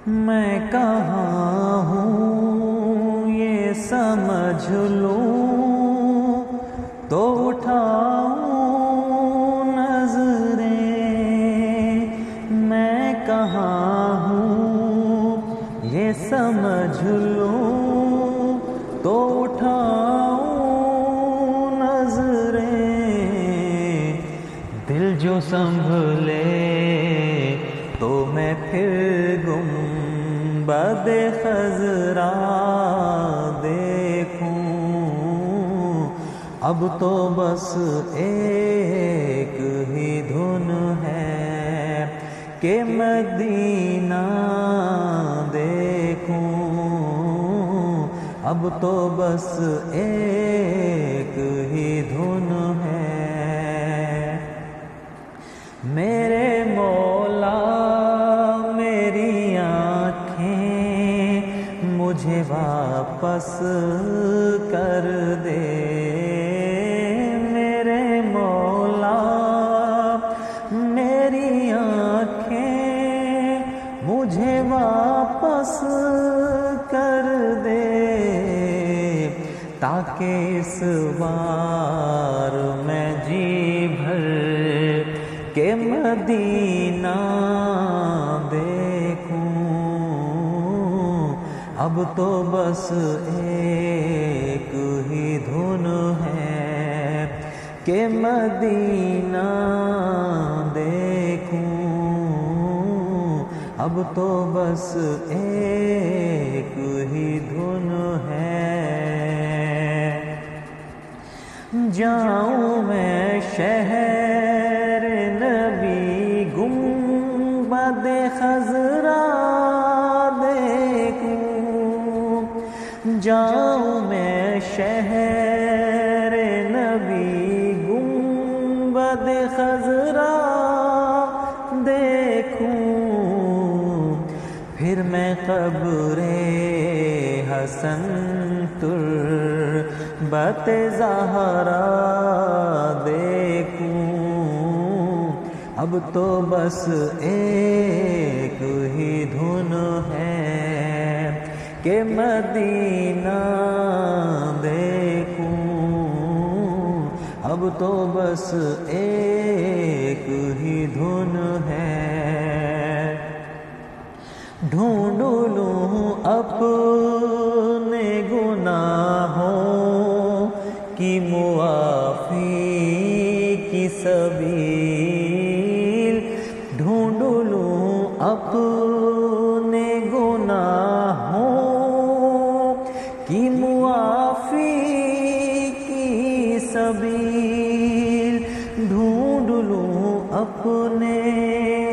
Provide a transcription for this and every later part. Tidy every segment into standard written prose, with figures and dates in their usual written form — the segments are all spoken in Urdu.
میں کہاں ہوں یہ سمجھ لوں تو اٹھاؤں نظریں، میں کہاں ہوں یہ سمجھ لوں تو اٹھاؤں نظریں، دل جو سنبھلے تو میں پھر گنبد خضرا دیکھوں، اب تو بس ایک ہی دھن ہے کہ مدینہ دیکھوں، اب تو بس ایک ہی دھن ہے۔ میرے مولا میری آنکھیں مجھے واپس کر دے، میرے مولا میری آنکھیں مجھے واپس کر دے، تاکہ اس بار میں جی بھر کہ مدینہ دیکھوں، اب تو بس ایک ہی دھن ہے کہ مدینہ دیکھوں، اب تو بس ایک ہی دھن ہے۔ جاؤں میں شہر نبی گنبد خضرا دیکھوں، جاؤں میں شہر نبی گنبد خضرا دیکھوں، پھر میں قبر حسن تربت زہرا دیکھوں، اب تو بس ایک ہی دھن ہے کہ مدینہ دیکھوں، اب تو بس ایک ہی دھن ہے۔ ڈھونڈ لوں اپنے گناہوں کی معافی کی سبیل، ڈھونڈ لوں اپنے گناہوں کی معافی کی سبیل، ڈھونڈ لوں اپنے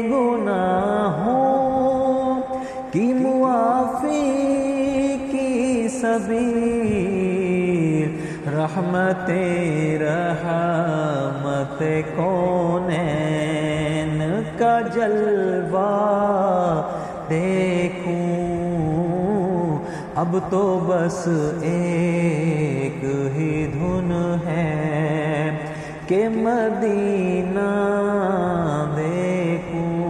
گناہوں کی معافی کی سبیل، رحمت رحمت کونین کا جلوہ دیکھوں، اب تو بس ایک ہی دھن ہے کہ مدینہ دیکھوں،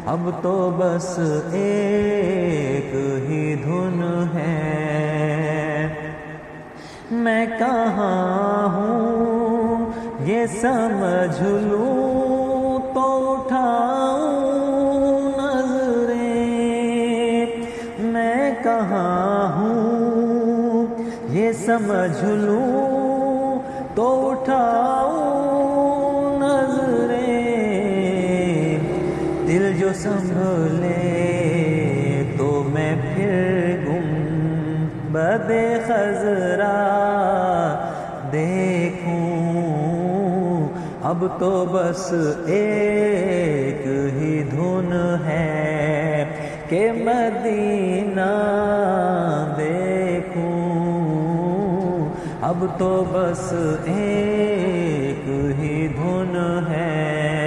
اب تو بس ایک ہی دھن ہے۔ میں کہاں ہوں یہ سمجھ لوں تو اٹھاؤں نظریں، میں کہاں ہوں یہ سمجھ لوں تو اٹھاؤں نظریں، دل جو سنبھلے تو میں پھر گنبد خضرا دیکھوں، اب تو بس ایک ہی دھن ہے کہ مدینہ دیکھوں، اب تو بس ایک ہی دھن ہے۔